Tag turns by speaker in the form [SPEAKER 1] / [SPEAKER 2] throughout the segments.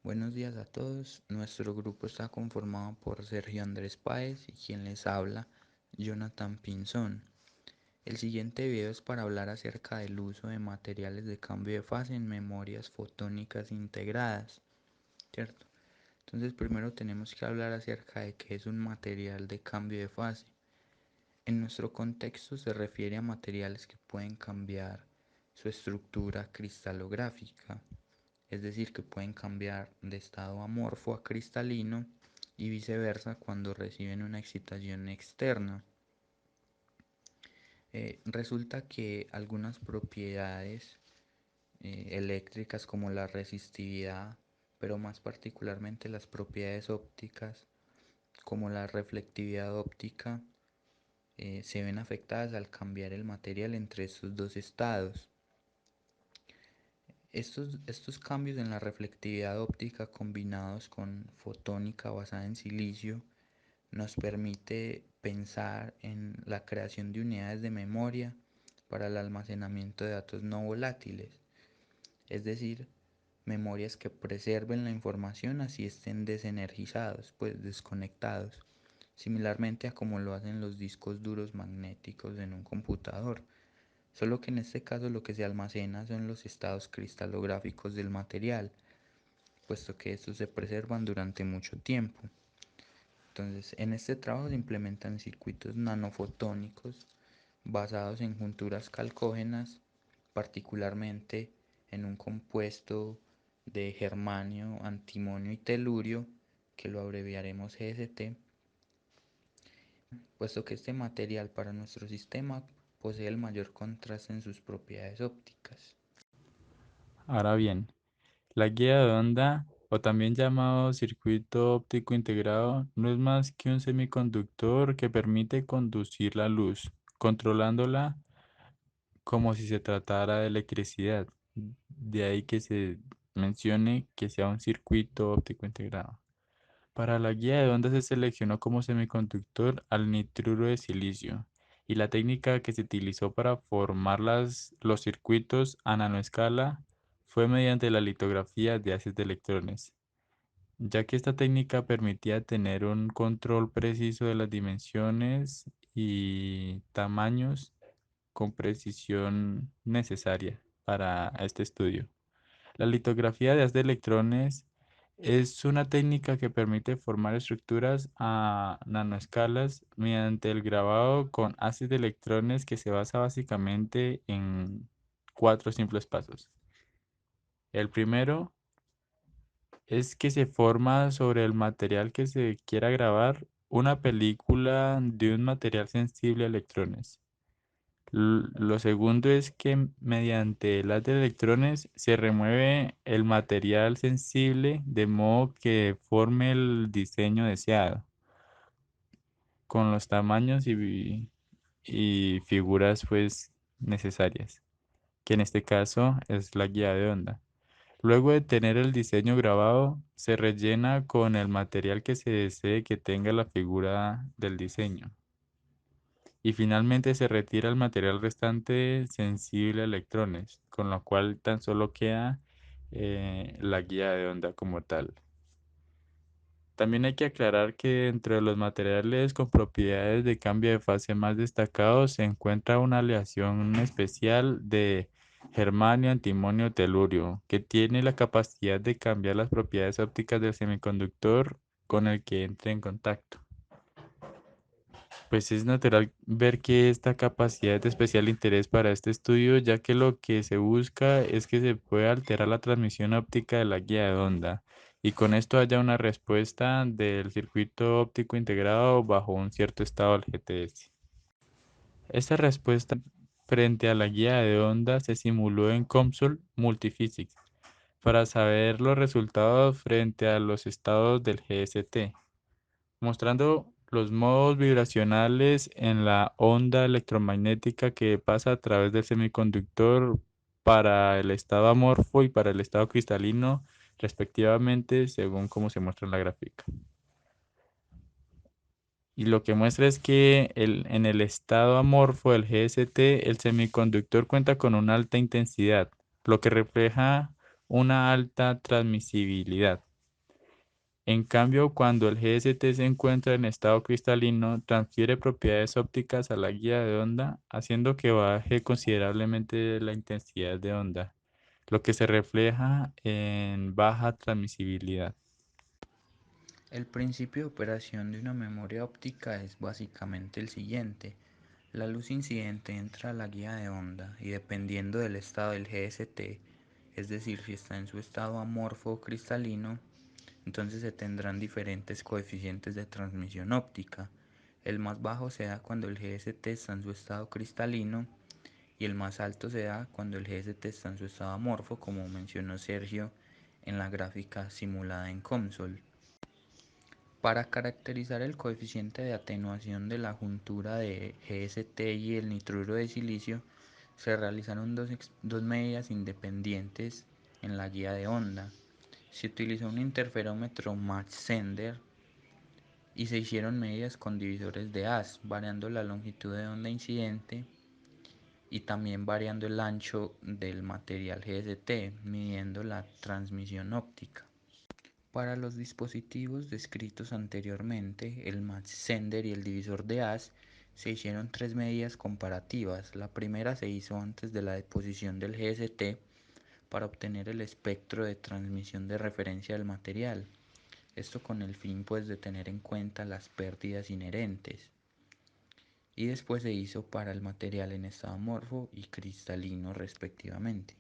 [SPEAKER 1] Buenos días a todos. Nuestro grupo está conformado por Sergio Andrés Páez y quien les habla, Jonathan Pinzón. El siguiente video es para hablar acerca del uso de materiales de cambio de fase en memorias fotónicas integradas, ¿cierto? Entonces primero tenemos que hablar acerca de qué es un material de cambio de fase. En nuestro contexto se refiere a materiales que pueden cambiar su estructura cristalográfica, es decir, que pueden cambiar de estado amorfo a cristalino y viceversa cuando reciben una excitación externa. Resulta que algunas propiedades eléctricas como la resistividad, pero más particularmente las propiedades ópticas como la reflectividad óptica, se ven afectadas al cambiar el material entre estos dos estados. Estos cambios en la reflectividad óptica combinados con fotónica basada en silicio nos permite pensar en la creación de unidades de memoria para el almacenamiento de datos no volátiles, es decir, memorias que preserven la información así estén desenergizados, pues desconectados, similarmente a como lo hacen los discos duros magnéticos en un computador, solo que en este caso lo que se almacena son los estados cristalográficos del material, puesto que estos se preservan durante mucho tiempo. Entonces, en este trabajo se implementan circuitos nanofotónicos basados en junturas calcógenas, particularmente en un compuesto de germanio, antimonio y telurio, que lo abreviaremos GST, puesto que este material para nuestro sistema posee el mayor contraste en sus propiedades ópticas.
[SPEAKER 2] Ahora bien, la guía de onda, o también llamado circuito óptico integrado, no es más que un semiconductor que permite conducir la luz, controlándola como si se tratara de electricidad. De ahí que se mencione que sea un circuito óptico integrado. Para la guía de onda se seleccionó como semiconductor al nitruro de silicio y la técnica que se utilizó para formar los circuitos a nanoescala fue mediante la litografía de haces de electrones, ya que esta técnica permitía tener un control preciso de las dimensiones y tamaños con precisión necesaria para este estudio. La litografía de haz de electrones es una técnica que permite formar estructuras a nanoescalas mediante el grabado con haces de electrones que se basa básicamente en cuatro simples pasos. El primero es que se forma sobre el material que se quiera grabar una película de un material sensible a electrones. Lo segundo es que mediante el haz de electrones se remueve el material sensible de modo que forme el diseño deseado, con los tamaños y figuras pues necesarias, que en este caso es la guía de onda. Luego de tener el diseño grabado, se rellena con el material que se desee que tenga la figura del diseño. Y finalmente se retira el material restante sensible a electrones, con lo cual tan solo queda la guía de onda como tal. También hay que aclarar que dentro de los materiales con propiedades de cambio de fase más destacados se encuentra una aleación especial de germanio, antimonio, telurio, que tiene la capacidad de cambiar las propiedades ópticas del semiconductor con el que entre en contacto. Pues es natural ver que esta capacidad es de especial interés para este estudio, ya que lo que se busca es que se pueda alterar la transmisión óptica de la guía de onda y con esto haya una respuesta del circuito óptico integrado bajo un cierto estado del GTS. Esta respuesta frente a la guía de onda se simuló en COMSOL Multiphysics para saber los resultados frente a los estados del GST, mostrando los modos vibracionales en la onda electromagnética que pasa a través del semiconductor para el estado amorfo y para el estado cristalino, respectivamente, según como se muestra en la gráfica. Y lo que muestra es que en el estado amorfo del GST, el semiconductor cuenta con una alta intensidad, lo que refleja una alta transmisibilidad. En cambio, cuando el GST se encuentra en estado cristalino, transfiere propiedades ópticas a la guía de onda, haciendo que baje considerablemente la intensidad de onda, lo que se refleja en baja transmisibilidad.
[SPEAKER 1] El principio de operación de una memoria óptica es básicamente el siguiente. La luz incidente entra a la guía de onda y dependiendo del estado del GST, es decir, si está en su estado amorfo o cristalino, entonces se tendrán diferentes coeficientes de transmisión óptica. El más bajo se da cuando el GST está en su estado cristalino y el más alto se da cuando el GST está en su estado amorfo, como mencionó Sergio en la gráfica simulada en COMSOL. Para caracterizar el coeficiente de atenuación de la juntura de GST y el nitruro de silicio, se realizaron dos medidas independientes en la guía de onda. Se utilizó un interferómetro Mach-Zehnder y se hicieron medidas con divisores de haz, variando la longitud de onda incidente y también variando el ancho del material GST, midiendo la transmisión óptica. Para los dispositivos descritos anteriormente, el Mach-Zehnder y el divisor de haz, se hicieron tres medidas comparativas. La primera se hizo antes de la deposición del GST para obtener el espectro de transmisión de referencia del material. Esto con el fin pues de tener en cuenta las pérdidas inherentes. Y después se hizo para el material en estado amorfo y cristalino respectivamente.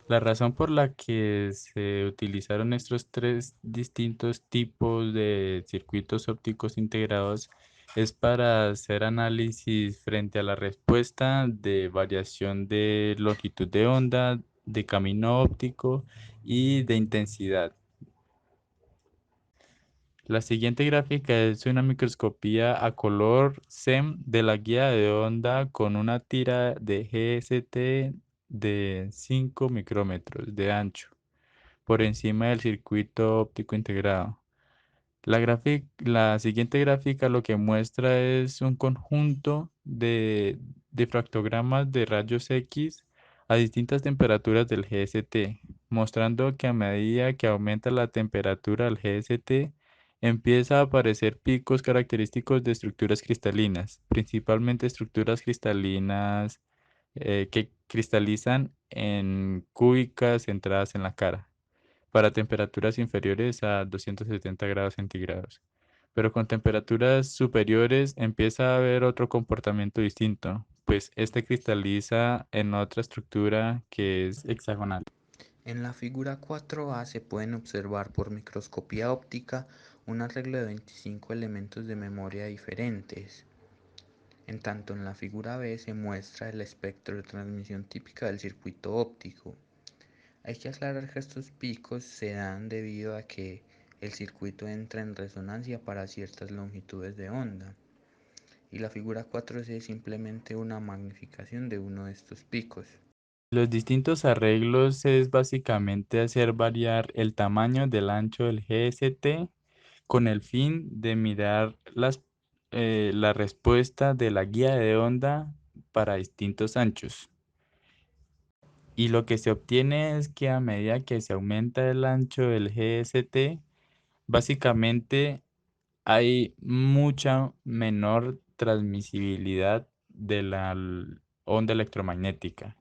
[SPEAKER 2] La razón por la que se utilizaron estos tres distintos tipos de circuitos ópticos integrados es para hacer análisis frente a la respuesta de variación de longitud de onda, de camino óptico y de intensidad. La siguiente gráfica es una microscopía a color SEM de la guía de onda con una tira de GST de 5 micrómetros de ancho por encima del circuito óptico integrado. La siguiente gráfica lo que muestra es un conjunto de difractogramas de rayos X a distintas temperaturas del GST, mostrando que a medida que aumenta la temperatura del GST, empieza a aparecer picos característicos de estructuras cristalinas, principalmente estructuras cristalinas que cristalizan en cúbicas centradas en la cara para temperaturas inferiores a 270 grados centígrados. Pero con temperaturas superiores empieza a haber otro comportamiento distinto, pues este cristaliza en otra estructura que es hexagonal.
[SPEAKER 1] En la figura 4A se pueden observar por microscopía óptica un arreglo de 25 elementos de memoria diferentes. En tanto en la figura B se muestra el espectro de transmisión típica del circuito óptico. Hay que aclarar que estos picos se dan debido a que el circuito entra en resonancia para ciertas longitudes de onda, y la figura 4C es simplemente una magnificación de uno de estos picos.
[SPEAKER 2] Los distintos arreglos es básicamente hacer variar el tamaño del ancho del GST con el fin de mirar la respuesta de la guía de onda para distintos anchos. Y lo que se obtiene es que a medida que se aumenta el ancho del GST, básicamente hay mucha menor transmisibilidad de la onda electromagnética.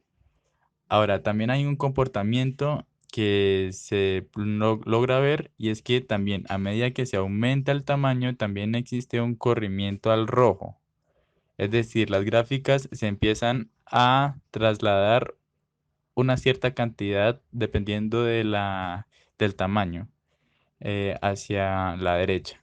[SPEAKER 2] Ahora, también hay un comportamiento que se logra ver y es que también a medida que se aumenta el tamaño, también existe un corrimiento al rojo. Es decir, las gráficas se empiezan a trasladar una cierta cantidad dependiendo del tamaño hacia la derecha.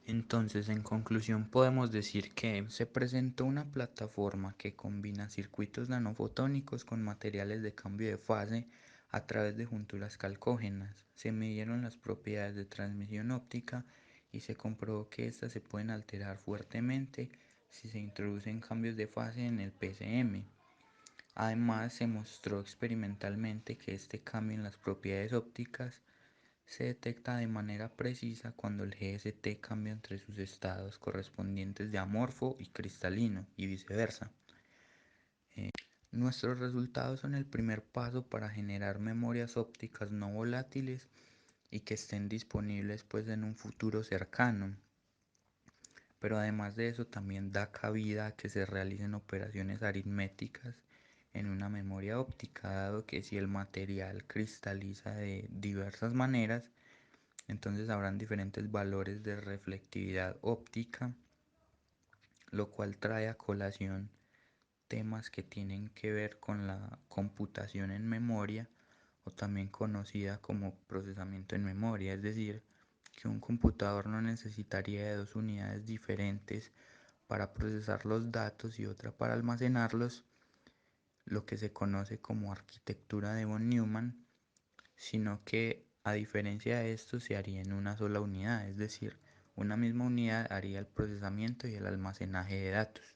[SPEAKER 1] Entonces, en conclusión, podemos decir que se presentó una plataforma que combina circuitos nanofotónicos con materiales de cambio de fase a través de junturas calcógenas. Se midieron las propiedades de transmisión óptica y se comprobó que éstas se pueden alterar fuertemente si se introducen cambios de fase en el PCM. Además, se mostró experimentalmente que este cambio en las propiedades ópticas se detecta de manera precisa cuando el GST cambia entre sus estados correspondientes de amorfo y cristalino y viceversa. Nuestros resultados son el primer paso para generar memorias ópticas no volátiles y que estén disponibles pues en un futuro cercano. Pero además de eso también da cabida a que se realicen operaciones aritméticas en una memoria óptica, dado que si el material cristaliza de diversas maneras, entonces habrán diferentes valores de reflectividad óptica, lo cual trae a colación temas que tienen que ver con la computación en memoria o también conocida como procesamiento en memoria, es decir, que un computador no necesitaría de dos unidades diferentes para procesar los datos y otra para almacenarlos, lo que se conoce como arquitectura de von Neumann, sino que a diferencia de esto se haría en una sola unidad, es decir, una misma unidad haría el procesamiento y el almacenaje de datos.